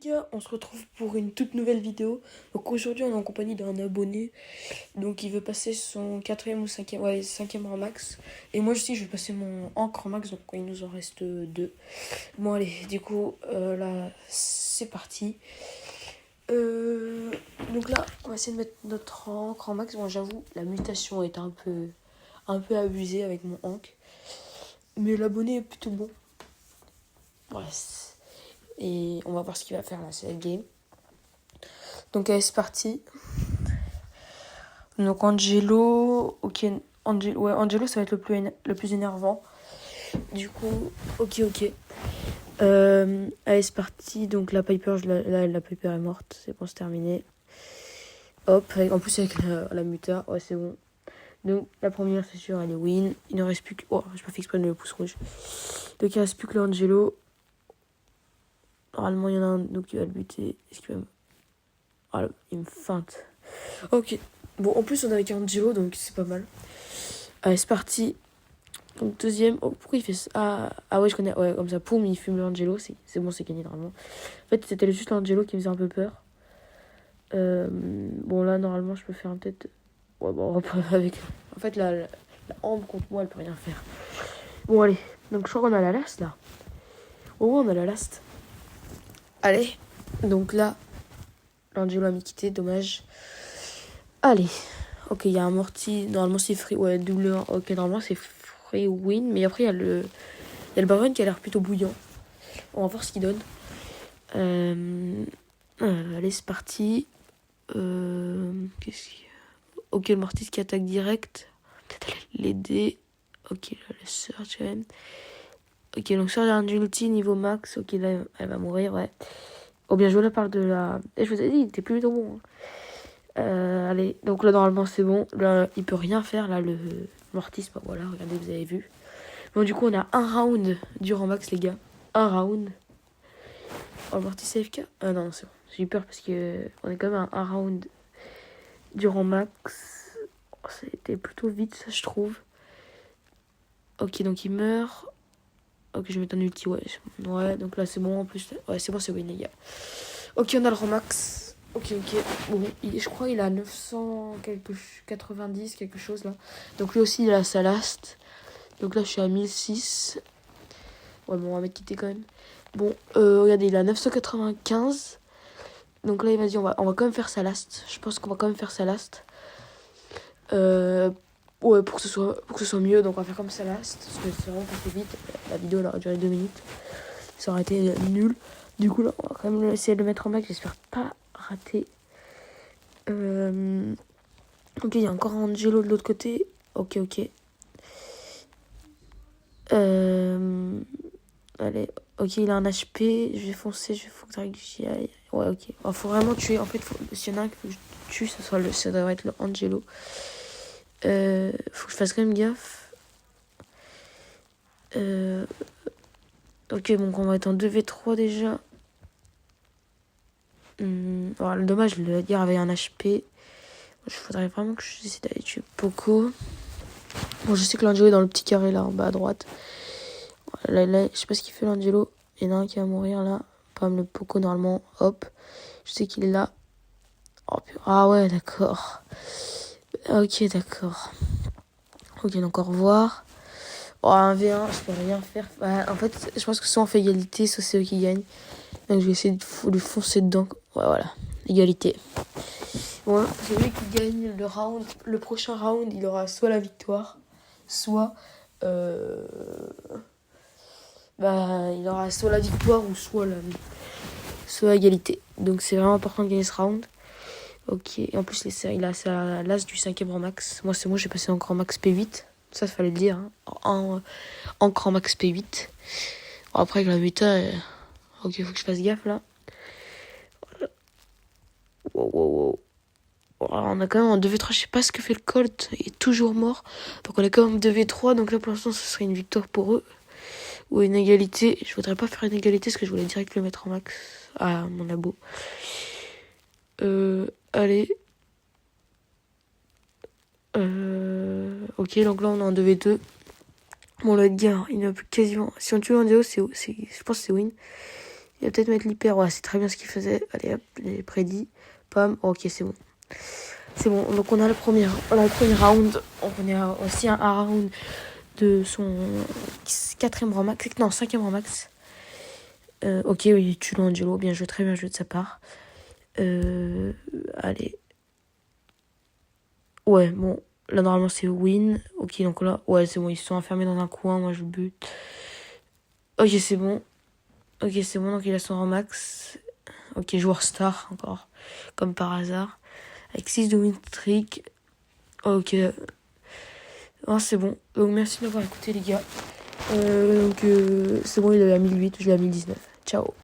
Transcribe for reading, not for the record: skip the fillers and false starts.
gars, on se retrouve pour une toute nouvelle vidéo. Donc aujourd'hui on est en compagnie d'un abonné. Donc il veut passer son quatrième ou cinquième, ouais cinquième rang max. Et moi aussi je vais passer mon encre max, donc il nous en reste deux. Bon allez, du coup là c'est parti. Donc là on va essayer de mettre notre encre en max. Bon j'avoue la mutation est un peu abusée avec mon encre. Mais l'abonné est plutôt bon. Ouais. Et on va voir ce qu'il va faire là, c'est la game. Donc allez, c'est parti. Donc Angelo, ok, Angelo ça va être le plus énervant. Du coup, ok. Allez, c'est parti. Donc la Piper, la Piper est morte, c'est bon, c'est terminé. Hop, en plus avec la muta, ouais c'est bon. Donc la première c'est sûr, elle est win. Il ne reste plus que... Oh, j'ai pas fait exprès de le pouce rouge. Donc il ne reste plus que l'Angelo. Normalement il y en a un donc qui va le buter. Est-ce qu'il va me... Oh, là, il me feinte. Ok. Bon, en plus, on est avec Angelo, donc c'est pas mal. Allez, c'est parti. Donc, deuxième. Oh, pourquoi il fait ça? Ah ouais, je connais. Ouais, comme ça, poum, il fume l'Angelo. C'est bon, c'est gagné normalement. En fait, c'était juste l'Angelo qui me faisait un peu peur. Bon, là, normalement, je peux faire peut-être. Ouais, bon, on reprend avec. En fait, la Ambre contre moi, elle peut rien faire. Bon, allez. Donc, je crois qu'on a la last là. Oh, ouais, on a la last. Allez. Donc là, l'Angelo a mis quitté, dommage. Allez. Ok, il y a un morty. Normalement, c'est free. Ouais, double 1. Ok, normalement, c'est free win. Mais après, il y a le Baron qui a l'air plutôt bouillant. On va voir ce qu'il donne. Allez, c'est parti. Qu'est-ce qu'il y a? Ok, le mortis qui attaque direct. Peut-être l'aider. Ok, là, le search quand même. Ok, donc sur un ulti niveau max. Ok, là, elle va mourir, ouais. Oh, bien joué, là, parle de la... Et je vous ai dit, il était plutôt bon. Allez, donc là normalement c'est bon. Là il peut rien faire, là le mortis, bah, voilà, regardez, vous avez vu. Bon, du coup on a un round du rang max, les gars. Un round. Oh, le mortis AFK. Ah non, c'est bon, j'ai eu peur parce que on est quand même à un round du rang max. Oh, ça a été plutôt vite, ça je trouve. Ok, donc il meurt. Ok, je vais mettre un ulti, ouais. Ouais, donc là c'est bon en plus. Ouais, c'est bon, c'est win, les gars. Ok, on a le rang max. Ok. Bon, je crois qu'il a 990, quelque chose là. Donc lui aussi, il a sa last. Donc là, je suis à 1006. Ouais, bon, on va mettre quitter quand même. Bon, regardez, il a 995. Donc là, vas-y, on va quand même faire sa last. Je pense qu'on va quand même faire sa last. Ouais, pour que ce soit mieux. Donc on va faire comme sa last. Parce que c'est vraiment passé vite. La vidéo, elle aurait duré 2 minutes. Ça aurait été nul. Du coup, là, on va quand même essayer de le mettre en max. J'espère pas rater. Ok, il y a encore un Angelo de l'autre côté. Ok. Allez, ok, il a un HP. Je vais foncer, faut que j'y aille. Ouais, ok. Faut vraiment tuer. En fait, s'il y en a un qu'il faut que je tue, ça devrait être le Angelo. Faut que je fasse quand même gaffe. Ok, bon, on va être en 2v3 déjà. Alors, le dommage, le gars avait un HP. Il faudrait vraiment que j'essaie d'aller tuer Poco. Bon, je sais que l'Angelo est dans le petit carré là, en bas à droite. Là, je sais pas ce qu'il fait l'Angelo. Il y en a un qui va mourir là. Comme le Poco normalement. Hop. Je sais qu'il est là. Oh, ah ouais, d'accord. Ok, d'accord. Ok, donc au revoir. Oh, 1v1, je peux rien faire. Bah, en fait, je pense que soit on fait égalité, soit c'est eux qui gagnent. Donc je vais essayer de foncer dedans. Ouais, voilà. Égalité. Bon, celui qui gagne le round, le prochain round, il aura soit la victoire, soit... il aura soit la victoire ou soit égalité. Donc c'est vraiment important de gagner ce round. Ok, et en plus il a sa l'as du 5e rang max. Moi c'est moi, j'ai passé en grand max P8. Ça fallait le dire, hein. En grand max P8. Bon, après avec la muta, ok, faut que je fasse gaffe là. Wow. Alors, on a quand même en 2v3, je sais pas ce que fait le Colt, il est toujours mort. Donc on est quand même 2v3, donc là pour l'instant ce serait une victoire pour eux. Ou une égalité. Je voudrais pas faire une égalité parce que je voulais direct le mettre en max à mon labo. Allez. Ok, donc là on est en 2v2. Bon, le gars, il n'a plus quasiment. Si on tue un déo, je pense que c'est win. Il va peut-être mettre l'hyper. Ouais, c'est très bien ce qu'il faisait. Allez hop, j'ai prédit. Pomme. Ok, c'est bon. C'est bon. Donc on a le premier round. On a aussi un round de son 4e rang max. Non, 5e rang max. Ok, oui, il tue l'Angelo. Bien joué, très bien joué de sa part. Allez. Ouais, bon. Là, normalement, c'est win. Ok, donc là, ouais, c'est bon. Ils se sont enfermés dans un coin. Moi, je bute. Ok, c'est bon. Ok, c'est bon. Donc, il a son rang max. Ok, joueur star, encore. Comme par hasard. Avec 6 de win streak. Ok. Oh, c'est bon. Donc, merci de m'avoir écouté, les gars. C'est bon, il est à 1008. Je l'ai à 1019. Ciao.